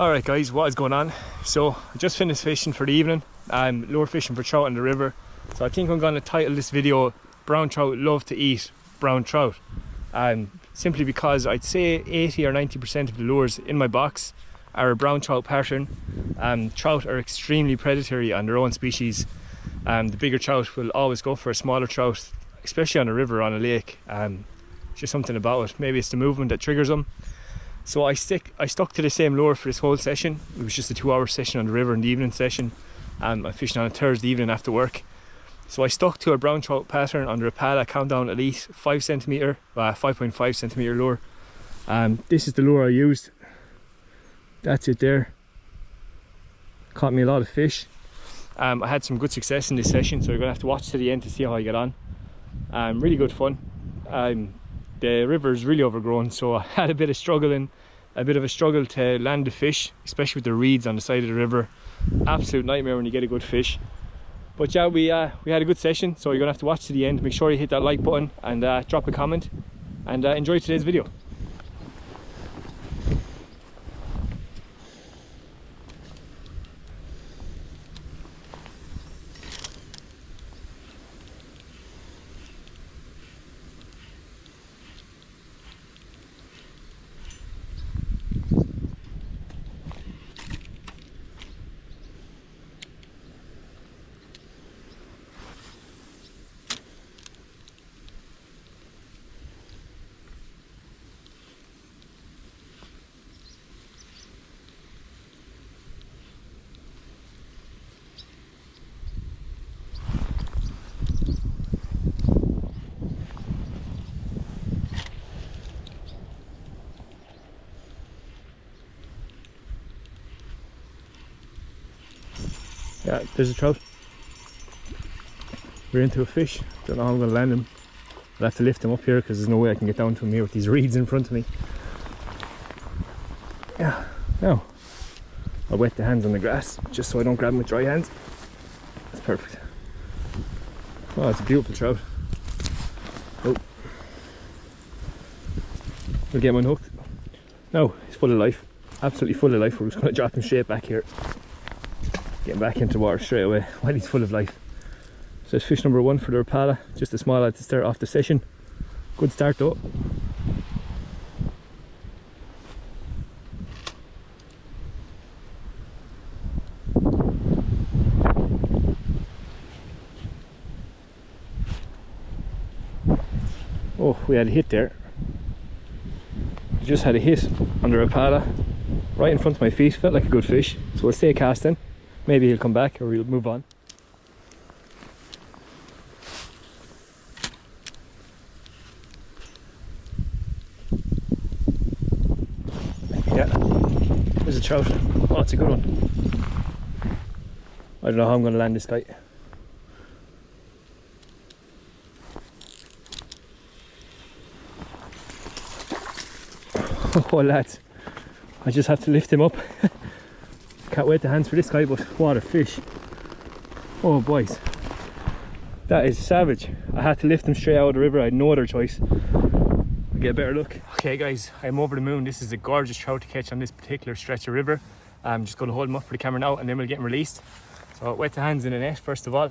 Alright guys, what is going on? So I just finished fishing for the evening. I'm lure fishing for trout in the river. So I think I'm going to title this video Brown Trout Love to Eat Brown Trout. Simply because I'd say 80 or 90% of the lures in my box are a brown trout pattern. Trout are extremely predatory on their own species. The bigger trout will always go for a smaller trout, especially on a river or on a lake. Just something about it. Maybe it's the movement that triggers them. So I stuck to the same lure for this whole session. It was just a 2-hour session on the river in the evening session. I'm fishing on a Thursday evening after work. So I stuck to a brown trout pattern on the Rapala Countdown Elite 5.5 centimeter lure. This is the lure I used. That's it there. Caught me a lot of fish. I had some good success in this session, so you're going to have to watch to the end to see how I get on. Really good fun. The river is really overgrown, so I had a bit of a struggle to land the fish, especially with the reeds on the side of the river. Absolute nightmare when you get a good fish. But yeah, we had a good session, so you're gonna have to watch to the end. Make sure you hit that like button and drop a comment, and enjoy today's video. Yeah, there's a trout. We're into a fish. Don't know how I'm going to land him. I'll have to lift him up here because there's no way I can get down to him here with these reeds in front of me. Yeah, now I'll wet the hands on the grass just so I don't grab them with dry hands. That's perfect. Oh, it's a beautiful trout. Oh, we'll get him unhooked. No, he's full of life. Absolutely full of life. We're just going to drop him straight back here. Getting back into water straight away while he's full of life. So it's fish number 1 for the Rapala. Just a small lad to start off the session. Good start though. Oh, we had a hit there. We just had a hit on the Rapala right in front of my feet. Felt like a good fish, so we'll stay casting. Maybe he'll come back or we'll move on. Yeah, there's a trout. Oh, it's a good one. I don't know how I'm going to land this guy. Oh lads, I just have to lift him up. Can't wait the hands for this guy, but what a fish. Oh boys, that is savage. I had to lift him straight out of the river. I had no other choice. I'll get a better look. Okay guys, I'm over the moon. This is a gorgeous trout to catch on this particular stretch of river. I'm just going to hold him up for the camera now and then we'll get him released. So I'll wet the hands in the net first of all.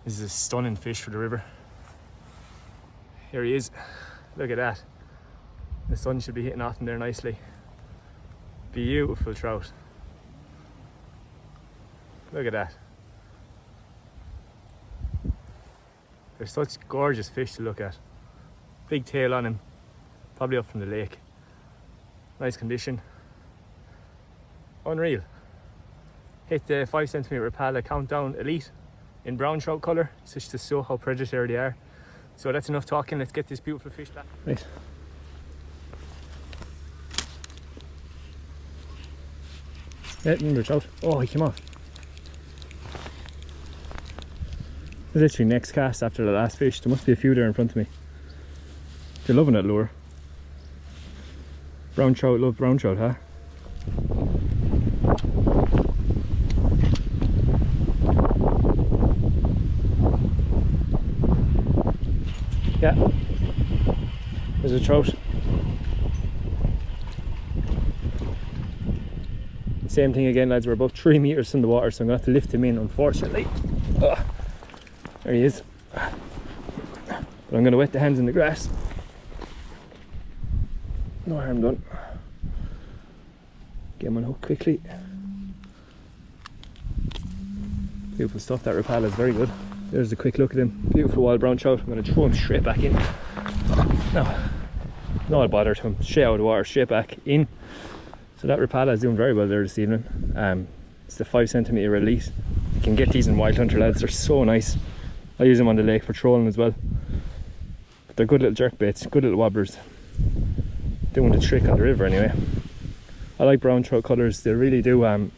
This is a stunning fish for the river. Here he is. Look at that. The sun should be hitting off him there nicely. Beautiful trout. Look at that. They're such gorgeous fish to look at. Big tail on him, probably up from the lake. Nice condition. Unreal. Hit the 5 centimeter Rapala Countdown Elite in brown trout colour. It's just to show how predatory they are. So that's enough talking. Let's get this beautiful fish back. Right. Yeah, another trout. Oh, he came off. It's literally next cast after the last fish. There must be a few there in front of me. They're loving that lure. Brown trout love brown trout, huh? Yeah, there's a trout. Same thing again, lads, we're about 3 meters from the water, so I'm gonna have to lift him in, unfortunately. There he is. But I'm gonna wet the hands in the grass. No harm done. Get him on hook quickly. Beautiful stuff. That Rapala is very good. There's a quick look at him. Beautiful wild brown trout. I'm going to throw him straight back in. No, not a bother to him. Straight out of the water, straight back in. So that Rapala is doing very well there this evening. It's the 5 centimetre release. You can get these in Wildhunter, lads. They're so nice. I use them on the lake for trolling as well. But they're good little jerk baits, good little wobblers. Doing the trick on the river anyway. I like brown trout colours. They really do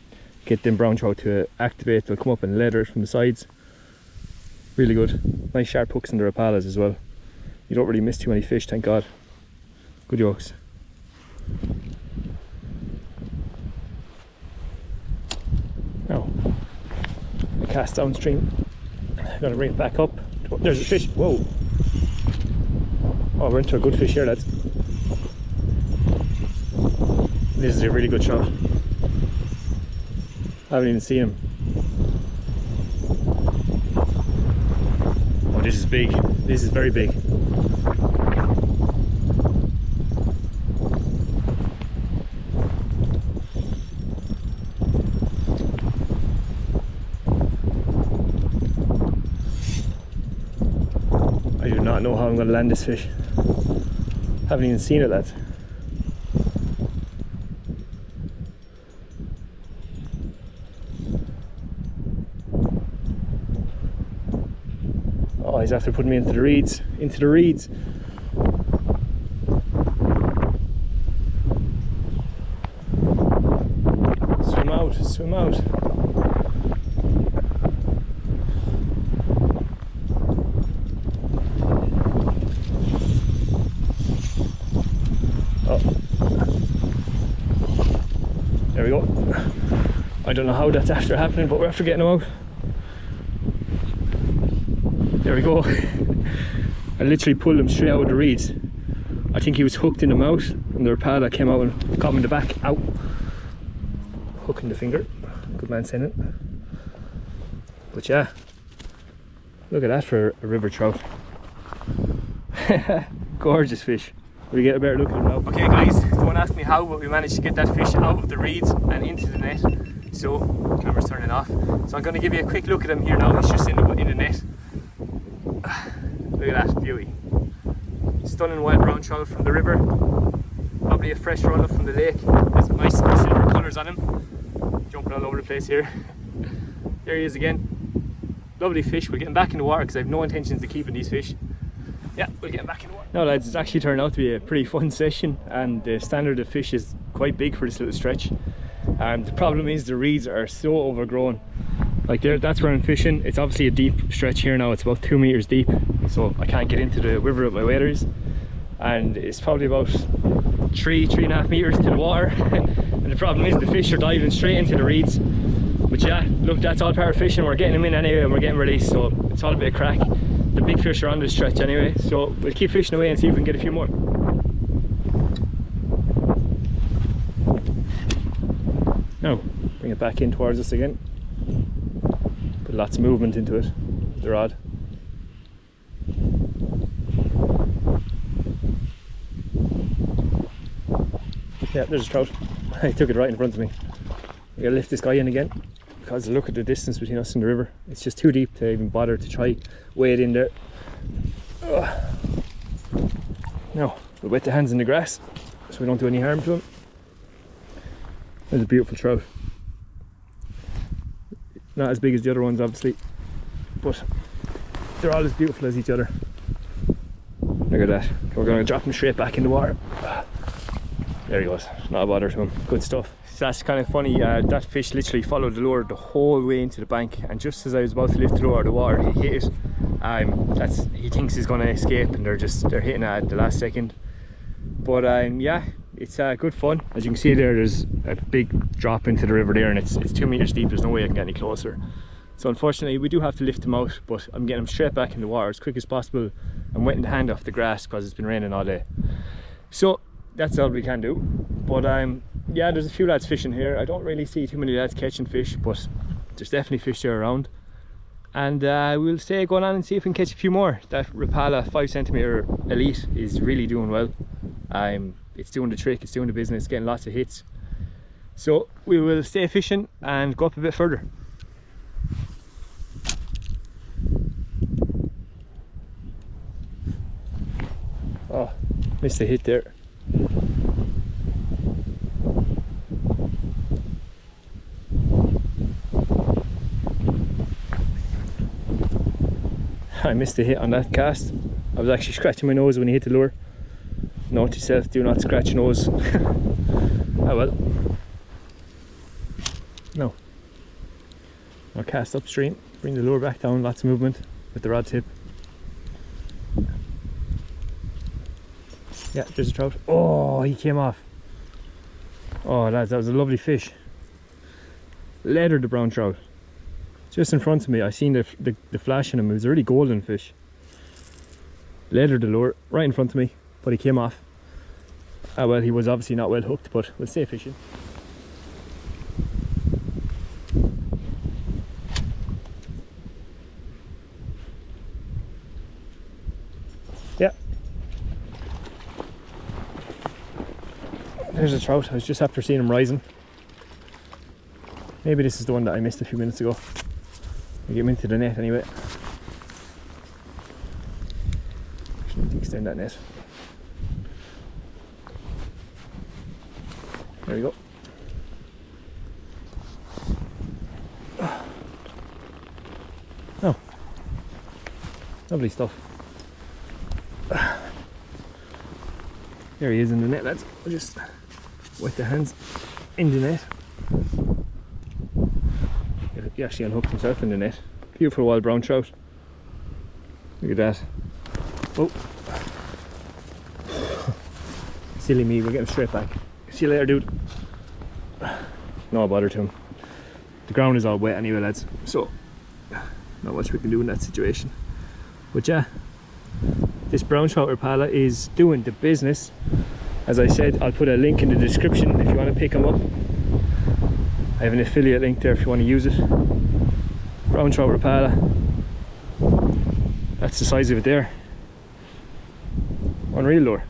get them brown trout to activate. They'll come up and leather from the sides. Really good. Nice sharp hooks in the Rapalas as well. You don't really miss too many fish, thank God. Good yokes. Now, I cast downstream. I'm gonna bring it back up. There's a fish. Whoa. Oh, we're into a good fish here, lads. This is a really good shot. I haven't even seen him. Oh, this is big. This is very big. I do not know how I'm going to land this fish. Haven't even seen it, lads. Oh, he's after putting me into the reeds. Into the reeds. Swim out, swim out. Oh. There we go. I don't know how that's after happening, but we're after getting him out. There we go. I literally pulled him straight out of the reeds. I think he was hooked in the mouth, and the Rapala came out and got him in the back. Out. Hook in the finger. Good man, Senan. But yeah, look at that for a river trout. Gorgeous fish. We get a better look at him now. Okay guys, don't ask me how, but we managed to get that fish out of the reeds and into the net. So, camera's turning off. So I'm going to give you a quick look at him here now. He's just in the net. Look at that beauty. Stunning wild brown trout from the river. Probably a fresh run up from the lake. There's nice silver colours on him. Jumping all over the place here. There he is again. Lovely fish. We'll get him back in the water because I have no intentions of keeping these fish. Yeah, we'll get him back in the water. Now lads, it's actually turned out to be a pretty fun session, and the standard of fish is quite big for this little stretch. The problem is the reeds are so overgrown. Like there, that's where I'm fishing. It's obviously a deep stretch here now. It's about 2 meters deep, so I can't get into the river with my waders. And it's probably about 3.5 meters to the water. And the problem is the fish are diving straight into the reeds. But yeah, look, that's all part of fishing. We're getting them in anyway, and we're getting released, so it's all a bit of crack. The big fish are on this stretch anyway, so we'll keep fishing away and see if we can get a few more. Now, bring it back in towards us again. Put lots of movement into it, the rod. Yeah, there's a trout. I took it right in front of me. We gotta lift this guy in again, because look at the distance between us and the river. It's just too deep to even bother to try wade in there. Now, we'll wet the hands in the grass so we don't do any harm to him. There's a beautiful trout. Not as big as the other ones obviously, but they're all as beautiful as each other. Look at that. We're going to drop him straight back in the water. There he goes, not a bother to him. Good stuff. So that's kind of funny, that fish literally followed the lure the whole way into the bank, and just as I was about to lift the lure out of the water, he hit it. He thinks he's going to escape, and they're hitting it at the last second. But yeah, it's good fun. As you can see there's a big drop into the river there, and it's 2 meters deep. There's no way I can get any closer. So unfortunately we do have to lift him out, but I'm getting him straight back in the water as quick as possible. I'm wetting the hand off the grass because it's been raining all day. So that's all we can do. But yeah, there's a few lads fishing here. I don't really see too many lads catching fish, but there's definitely fish there around. And we'll stay going on and see if we can catch a few more. That Rapala 5cm Elite is really doing well. It's doing the trick, it's doing the business, getting lots of hits. So we will stay fishing and go up a bit further. Oh, missed a hit there. I missed a hit on that cast. I was actually scratching my nose when he hit the lure. Note to yourself, do not scratch your nose. Oh well. No. I'll cast upstream, bring the lure back down, lots of movement with the rod tip. Yeah, there's a trout. Oh, he came off. Oh lads, that was a lovely fish. Leathered the brown trout. Just in front of me, I seen the flash in him. It was a really golden fish. Leathered the lure right in front of me, but he came off. Ah well, he was obviously not well hooked, but we'll stay fishing. Yeah. There's a trout. I was just after seeing him rising. Maybe this is the one that I missed a few minutes ago. I get him into the net anyway. Actually, need to extend that net. There we go. Oh, lovely stuff. There he is in the net, lads. I'll just wet the hands in the net. He actually unhooked himself in the net. Beautiful wild brown trout. Look at that. Oh. Silly me, we'll get him straight back. See you later, dude. No bother to him. The ground is all wet anyway, lads. So, not much we can do in that situation. But yeah, this brown trout Rapala is doing the business. As I said, I'll put a link in the description if you want to pick him up. I have an affiliate link there if you want to use it. Brown trout Rapala. That's the size of it there. Unreal lure.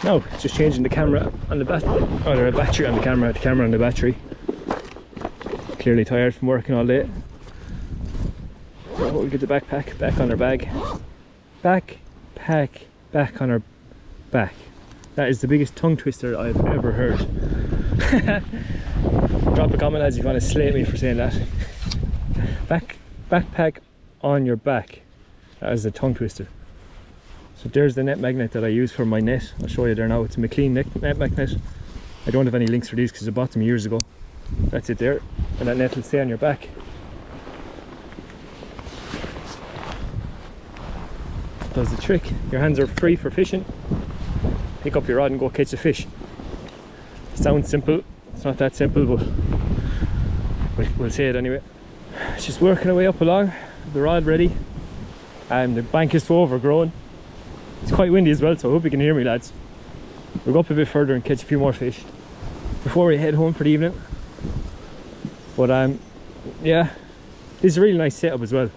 Now, just changing the camera on the battery. Oh, there's a battery on the camera on the battery. Clearly tired from working all day. So we'll get the backpack back on our bag. Backpack back on our back. That is the biggest tongue twister I've ever heard. Drop a comment lads if you want to slate me for saying that. Backpack on your back. That is a tongue twister. So there's the net magnet that I use for my net. I'll show you there now. It's a McLean net magnet. I don't have any links for these because I bought them years ago. That's it there. And that net will stay on your back. Does the trick. Your hands are free for fishing. Pick up your rod and go catch a fish. Sounds simple. It's not that simple, but we'll say it anyway. It's just working our way up along. The rod ready. The bank is so overgrown. It's quite windy as well, so I hope you can hear me, lads. We'll go up a bit further and catch a few more fish before we head home for the evening. But yeah, this is a really nice setup as well.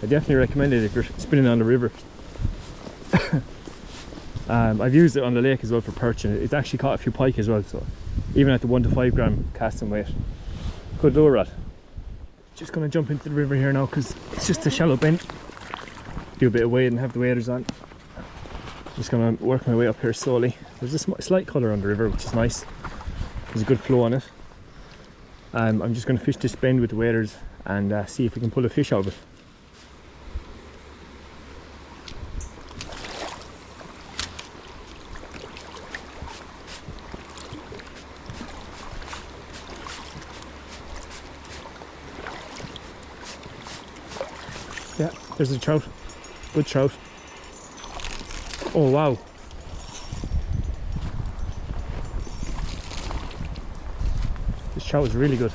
I definitely recommend it if you're spinning on the river. I've used it on the lake as well for perch, and it's actually caught a few pike as well, so even at the 1 to 5 gram casting weight. Good lure rod. Just gonna jump into the river here now because it's just a shallow bend. Do a bit of wading, have the waders on. Just gonna work my way up here slowly. There's a slight colour on the river, which is nice. There's a good flow on it. I'm just gonna fish this bend with the waders and see if we can pull a fish out of it. Yeah, there's a trout. Good trout. Oh wow. This trout is really good.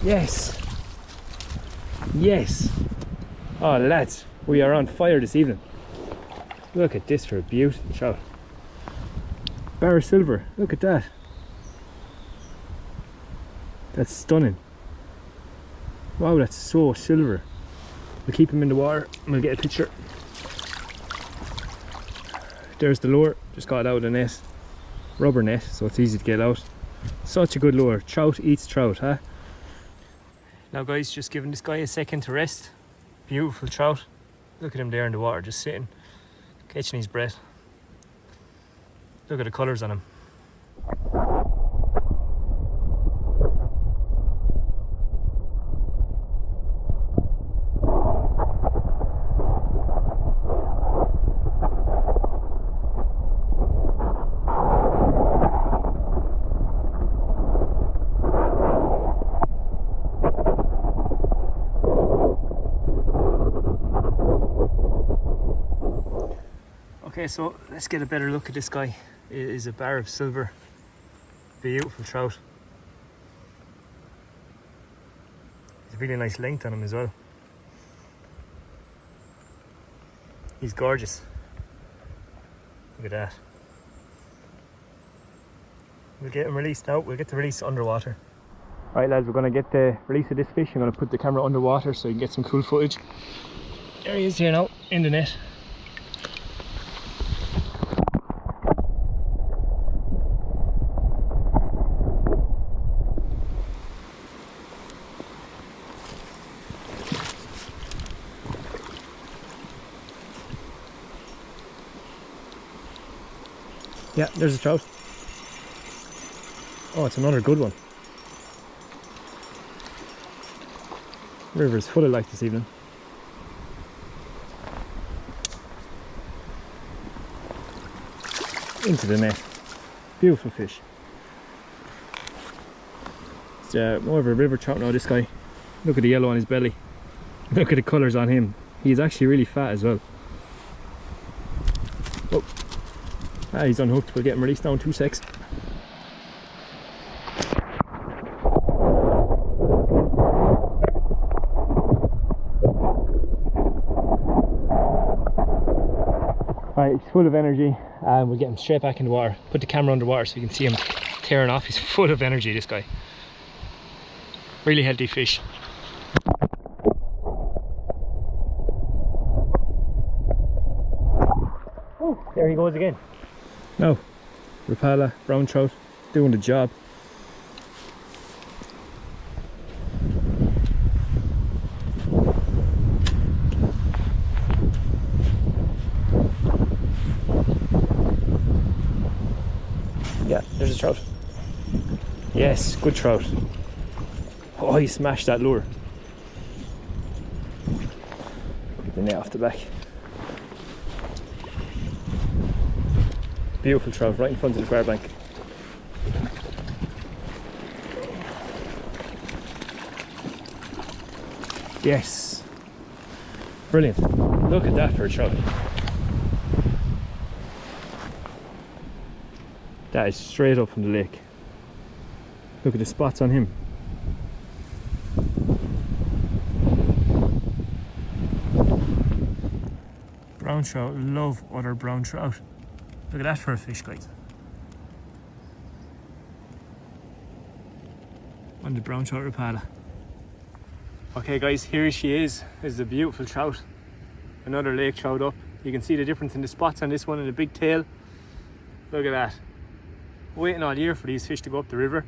Yes. Yes. Oh lads, we are on fire this evening. Look at this for a beautiful trout. Bar of silver, look at that. That's stunning. Wow, that's so silver. We'll keep him in the water and we'll get a picture. There's the lure, just got it out of the net. Rubber net, so it's easy to get out. Such a good lure. Trout eats trout, huh? Now guys, just giving this guy a second to rest. Beautiful trout. Look at him there in the water, just sitting, catching his breath. Look at the colours on him. Okay, so let's get a better look at this guy. It is a bar of silver. Beautiful trout. There's a really nice length on him as well. He's gorgeous. Look at that. We'll get him released now. We'll get the release underwater. Alright lads, we're going to get the release of this fish. I'm going to put the camera underwater so you can get some cool footage. There he is here now, in the net. Yeah, there's a trout. Oh, it's another good one. River is full of life this evening. Into the net. Beautiful fish. It's more of a river trout now, this guy. Look at the yellow on his belly. Look at the colours on him. He's actually really fat as well. Oh. Ah, he's unhooked. We'll get him released now in 2 secs. Alright, he's full of energy. We'll get him straight back in the water. Put the camera underwater so you can see him tearing off. He's full of energy, this guy. Really healthy fish. Oh, there he goes again. No, Rapala, brown trout, doing the job. Yeah, there's a trout. Yes, good trout. Oh, he smashed that lure. Get the net off the back. Beautiful trout right in front of the far bank. Yes. Brilliant. Look at that for a trout. That is straight up from the lake. Look at the spots on him. Brown trout love other brown trout. Look at that for a fish, guys. On the brown trout Rapala. Okay guys, here she is. This is a beautiful trout. Another lake trout up. You can see the difference in the spots on this one and the big tail. Look at that. Waiting all year for these fish to go up the river.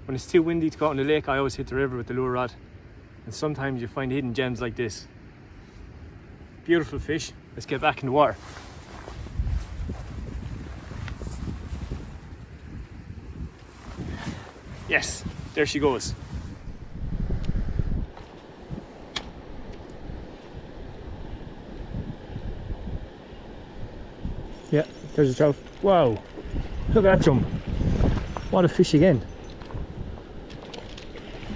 When it's too windy to go out in the lake, I always hit the river with the lure rod. And sometimes you find hidden gems like this. Beautiful fish. Let's get back in the water. Yes, there she goes. Yeah, there's a trout. Wow, look at that jump. What a fish again.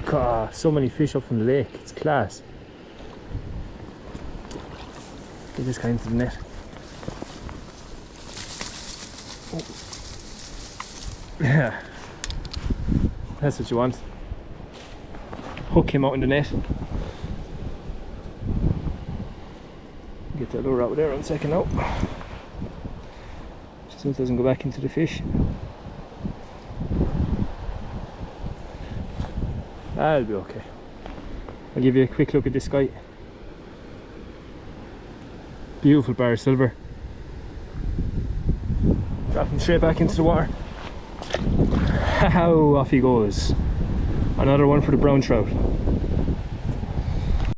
God, so many fish up from the lake. It's class. Get this guy into the net. Oh. Yeah. That's what you want. Hook him out in the net. Get that lure out there in a second now. So it doesn't go back into the fish. That'll be okay. I'll give you a quick look at this guy. Beautiful bar of silver. Drop him straight back into the water. How off he goes. Another one for the brown trout.